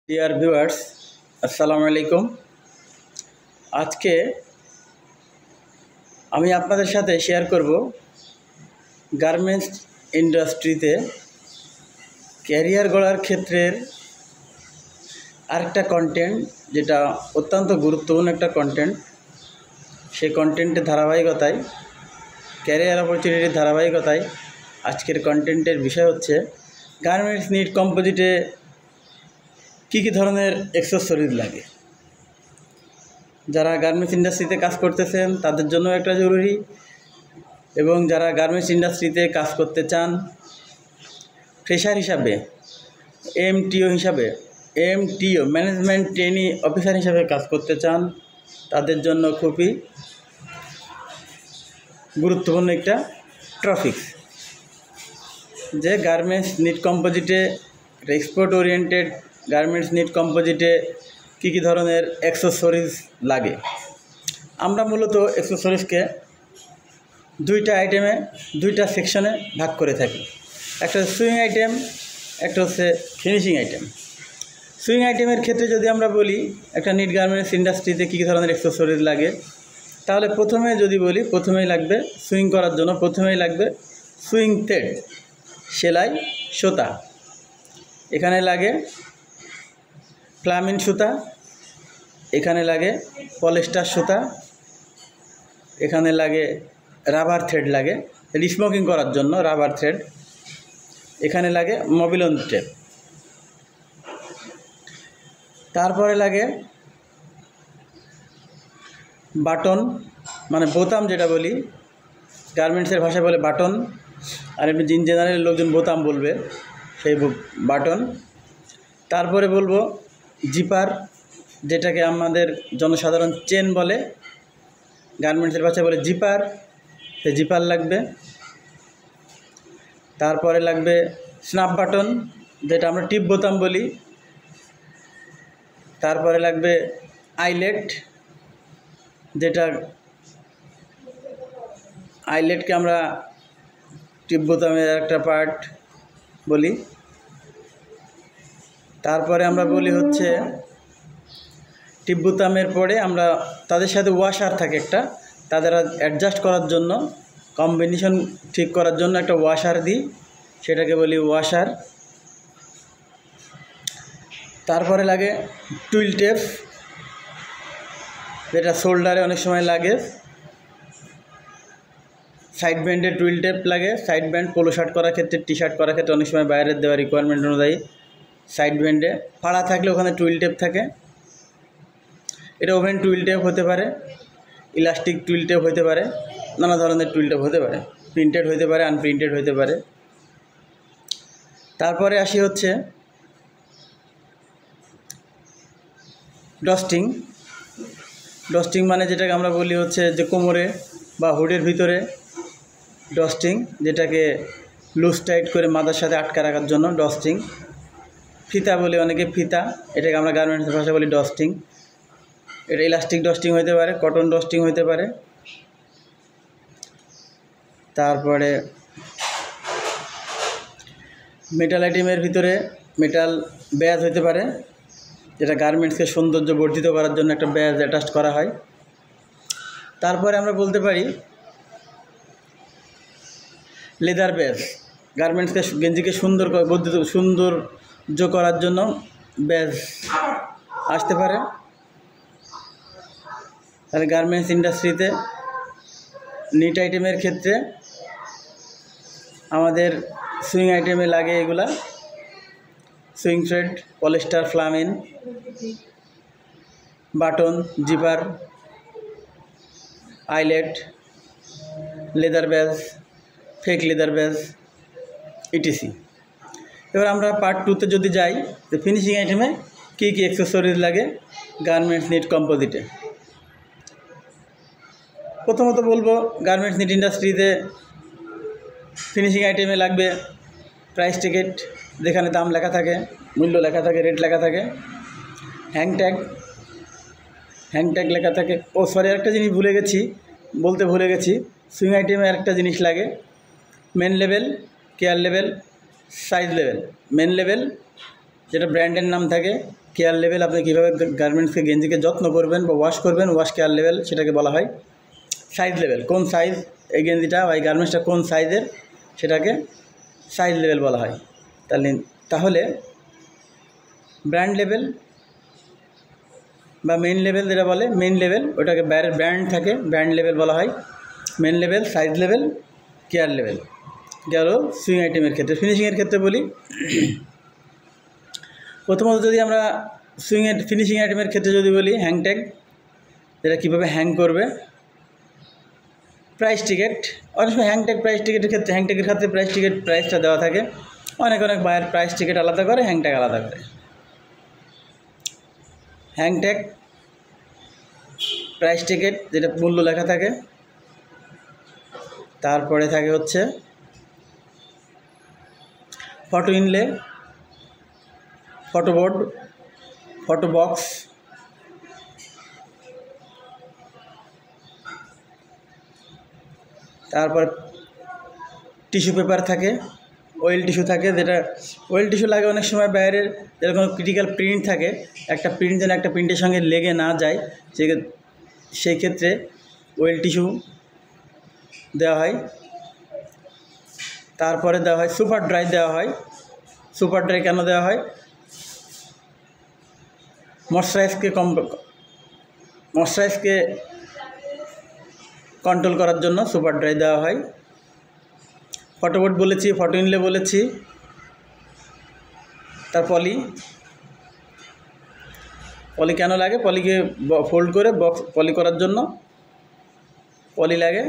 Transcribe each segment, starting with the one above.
Dear viewers, আসসালামু আলাইকুম। আজকে আমি আপনাদের সাথে শেয়ার করব গার্মেন্টস ইন্ডাস্ট্রিতে ক্যারিয়ার গড়ার ক্ষেত্রের আরেকটা কন্টেন্ট, যেটা অত্যন্ত গুরুত্বপূর্ণ একটা কন্টেন্ট। সেই কন্টেন্টের ধারাবাহিকতায়, ক্যারিয়ার অপরচুনিটির ধারাবাহিকতায় আজকের কন্টেন্টের বিষয় হচ্ছে গার্মেন্টস নিট কম্পোজিটে কী কী ধরনের অ্যাক্সেসরিজ লাগে। যারা গার্মেন্টস ইন্ডাস্ট্রিতে কাজ করতেছেন তাদের জন্য একটা জরুরি, এবং যারা গার্মেন্টস ইন্ডাস্ট্রিতে কাজ করতে চান ফ্রেশার হিসাবে, এমটিও ম্যানেজমেন্ট ট্রেনি অফিসার হিসাবে কাজ করতে চান, তাদের জন্য খুবই গুরুত্বপূর্ণ একটা টপিক। যে গার্মেন্টস নিট কম্পোজিটে, এক্সপোর্ট ওরিয়েন্টেড গার্মেন্টস নিট কম্পোজিটে কী কী ধরনের অ্যাক্সেসরিজ লাগে। আমরা মূলত অ্যাক্সেসরিজকে দুইটা সেকশনে ভাগ করে থাকি। একটা হচ্ছে সুইং আইটেম, একটা হচ্ছে ফিনিশিং আইটেম। সুইং আইটেমের ক্ষেত্রে যদি আমরা বলি একটা নিট গার্মেন্টস ইন্ডাস্ট্রিতে কী কী ধরনের অ্যাক্সেসরিজ লাগে, তাহলে প্রথমেই লাগবে সুইং করার জন্য সুইং থ্রেড, সেলাই সুতা। এখানে লাগে প্লামিন সুতা, এখানে লাগে পলিস্টার সুতা, এখানে লাগে রাবার থ্রেড, লাগে স্মোকিং করার জন্য রাবার থ্রেড, এখানে লাগে মবিলন টেপ। তারপরে লাগে বাটন, মানে বোতাম, যেটা বলি গার্মেন্টসের ভাষায় বলে বাটন, আর এমনি জেনারেল লোকজন বোতাম বলবে, সেই বাটন। তারপরে বলবো জিপার, যেটাকে আমাদের জনসাধারণ চেন বলে, গার্মেন্টসের ভাষায় বলে জিপার, সেই জিপার লাগবে। তারপরে লাগবে স্ন্যাপ বাটন, যেটা আমরা টিপ বোতাম বলি। তারপরে লাগবে আইলেট, আইলেটকে আমরা টিপ বোতামের একটা পার্ট বলি। তারপরে আমরা বলি হচ্ছে টিপ বোতামের পরে আমরা তাদের সাথে ওয়াশার থাকে একটা, তাদের অ্যাডজাস্ট করার জন্য, কম্বিনেশন ঠিক করার জন্য একটা ওয়াশার দিই, সেটাকে বলি ওয়াশার। তারপরে লাগে টুইল টেপ, যেটা শোল্ডারে অনেক সময় লাগে। সাইড ব্যান্ডে টুইল টেপ লাগে, সাইড ব্যান্ড পোলো শার্ট করার ক্ষেত্রে, টি শার্ট করার ক্ষেত্রে অনেক সময় বাইরের দেওয়া রিকোয়ারমেন্ট অনুযায়ী সাইড ব্যান্ডে ফাড়া থাকলে ওখানে টুইল টেপ থাকে। এটা ওভেন টুইল টেপ হতে পারে, ইলাস্টিক টুইল টেপ হতে পারে, নানা ধরনের টুইল টেপ হতে পারে, প্রিন্টেড হতে পারে, আনপ্রিন্টেড হতে পারে। তারপরে আসি হচ্ছে ডস্টিং, মানে যেটাকে আমরা বলি হচ্ছে যে কোমরে বা হুডের ভিতরে ডস্টিং, যেটাকে লুজ টাইট করে মাথার সাথে আটকা রাখার জন্য ডস্টিং। ফিতা বলি অনেকে, ফিতা, এটাকে আমরা গার্মেন্টসের ভাষায় বলি ডস্টিং। এটা ইলাস্টিক ডস্টিং হতে পারে, কটন ডস্টিং হতে পারে। তারপরে মেটাল আইটেমের ভিতরে মেটাল ব্যাজ হতে পারে, যেটা গার্মেন্টসকে সৌন্দর্য বর্ধিত করার জন্য একটা ব্যাজ অ্যাটাচ করা হয়। তারপরে আমরা বলতে পারি লেদার ব্যাজ, গার্মেন্টসকে গেঞ্জিকে সৌন্দর্য করার জন্য ব্যাজ আসতে পারে। তাহলে গার্মেন্টস ইন্ডাস্ট্রিতে নিট আইটেমের ক্ষেত্রে আমাদের সুইং আইটেমে লাগে এগুলা: সুইং থ্রেড, পলিস্টার, প্লামিন, button, zipper, eyelet, leather badge, fake leather badge, ETC. এবার আমরা পার্ট 2তে যদি যাই, তো ফিনিশিং আইটেমে কী কী অ্যাক্সেসরিজ লাগে গার্মেন্টস নিট কম্পোজিটে। প্রথমত বলবো গার্মেন্টস নিট ইন্ডাস্ট্রিতে ফিনিশিং আইটেমে লাগবে প্রাইস টিকিট, যেখানে দাম লেখা থাকে, মূল্য লেখা থাকে, রেট লেখা থাকে। হ্যাং ট্যাগ লেখা থাকে। একটা জিনিস বলতে ভুলে গেছি, সুইং আইটেমে একটা জিনিস লাগে main level, care level, size level. Main level যেটা ব্র্যান্ডের নাম থাকে, কেয়ার লেভেল, আপনি কীভাবে গার্মেন্টসকে গেঞ্জিকে যত্ন করবেন বা ওয়াশ করবেন, ওয়াশ কেয়ার লেভেল সেটাকে বলা হয়। সাইজ লেভেল, কোন সাইজ এই গেঞ্জিটা বা এই গার্মেন্টসটা কোন সাইজের সেটাকে সাইজ লেভেল বলা হয়। তাহলে ব্র্যান্ড লেভেল বা মেইন লেভেল যেটা বলে, মেইন লেভেল ওটাকে ব্র্যান্ড থাকে, ব্র্যান্ড লেভেল বলা হয়। Main level, size level, care level গেল সুইং আইটেমের ক্ষেত্রে। ফিনিশিংয়ের ক্ষেত্রে বলি, প্রথমত যদি আমরা ফিনিশিং আইটেমের ক্ষেত্রে যদি বলি, হ্যাং ট্যাগ, যেটা কীভাবে হ্যাং করবে, প্রাইস টিকিট। অনেক সময় হ্যাং ট্যাগ প্রাইস টিকিটের ক্ষেত্রে, হ্যাং ট্যাগের ক্ষেত্রে প্রাইস টিকিট প্রাইসটা দেওয়া থাকে, অনেক বায়ার প্রাইস টিকিট আলাদা করে, হ্যাং ট্যাগ আলাদা করে। হ্যাং ট্যাগ, প্রাইস টিকিট যেটা মূল্য লেখা থাকে, তারপরে থাকে হচ্ছে ফটো ইনলে, ফটোবোর্ড, ফটো বক্স, তারপর টিস্যু পেপার থাকে, ওয়েল টিস্যু থাকে, যেটা ওয়েল টিস্যু লাগে অনেক সময় বাইরের, যেটা কোনো ক্রিটিক্যাল প্রিন্ট থাকে, একটা প্রিন্ট যেন একটা প্রিন্টের সঙ্গে লেগে না যায়, সেই ক্ষেত্রে ওয়েল টিস্যু দেওয়া হয়। তারপরে দেওয়া হয় সুপার ড্রাই দেওয়া হয়। সুপার ড্রাই কেন দেওয়া হয়? ময়শ্চারাইজকে কন্ট্রোল করার জন্য সুপার ড্রাই দেওয়া হয়। ফটোবোর্ড বলেছি, ফটো ইনলে বলেছি, তার পলি কেন লাগে? পলিকে ফোল্ড করে পলি করার জন্য পলি লাগে।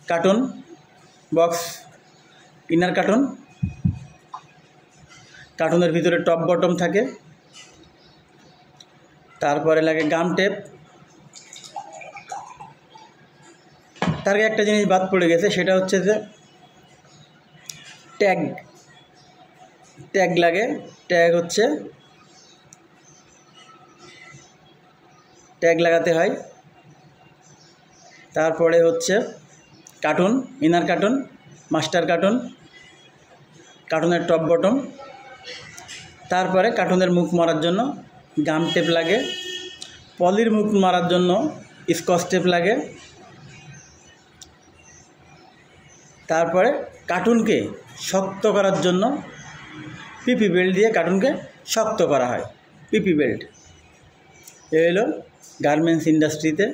কার্টুন বক্স, ইনার কার্টুনের ভিতরে টপ বটম থাকে। তারপরে লাগে গাম টেপ। তার আগে একটা জিনিস বাদ পড়ে গেছে, সেটা হচ্ছে যে ট্যাগ লাগে। ট্যাগ লাগাতে হয়। তারপরে হচ্ছে কার্টুন, ইনার কার্টুন, মাস্টার কার্টুনের টপ বটম। তারপরে কার্টুনের মুখ মারার জন্য গাম টেপ লাগে। পলির মুখ মারার জন্য স্কচ টেপ লাগে। তারপরে কার্টুনকে শক্ত করার জন্য পিপি বেল্ট দিয়ে কার্টুনকে শক্ত করা হয়, পিপি বেল্ট। এ হলো গার্মেন্টস ইন্ডাস্ট্রিতে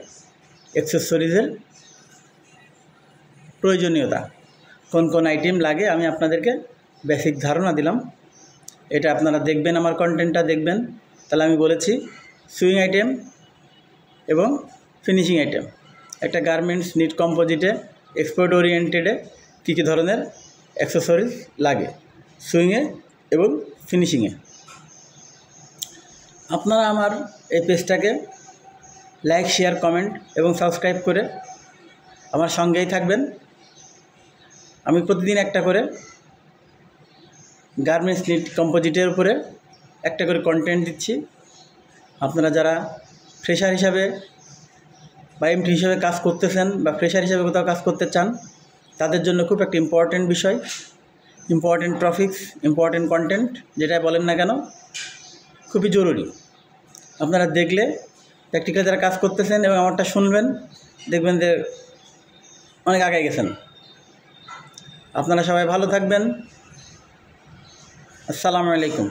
অ্যাক্সেসরিজের প্রয়োজনীয়তা। কোন কোন আইটেম লাগে আমি আপনাদেরকে বেসিক ধারণা দিলাম। এটা আপনারা দেখবেন, আমার কন্টেন্টটা দেখবেন, তাহলে আমি বলেছি সুইং আইটেম এবং ফিনিশিং আইটেম। একটা গার্মেন্টস নিট কম্পোজিটে, এক্সপোর্ট ওরিয়েন্টেডে কী কী ধরনের অ্যাক্সেসরিজ লাগে সুইংয়ে এবং ফিনিশিংয়ে। আপনারা আমার এই পেজটাকে লাইক, শেয়ার, কমেন্ট এবং সাবস্ক্রাইব করে আমার সঙ্গেই থাকবেন। আমি প্রতিদিন একটা করে গার্মেন্টস নিট কম্পোজিটের উপরে একটা করে কন্টেন্ট দিচ্ছি। আপনারা যারা ফ্রেশার হিসাবে বা এমটি হিসাবে কাজ করতেছেন বা ফ্রেশার হিসাবে কোথাও কাজ করতে চান, তাদের জন্য খুব একটা ইম্পর্ট্যান্ট বিষয়, ইম্পর্ট্যান্ট টপিকস, ইম্পর্ট্যান্ট কন্টেন্ট, যেটাই বলেন না কেন খুবই জরুরি। আপনারা দেখলে, প্র্যাকটিক্যালি যারা কাজ করতেছেন এবং আমারটা শুনবেন, দেখবেন যে অনেক আগে গেছেন। আপনারা সবাই ভালো থাকবেন। আসসালামু আলাইকুম।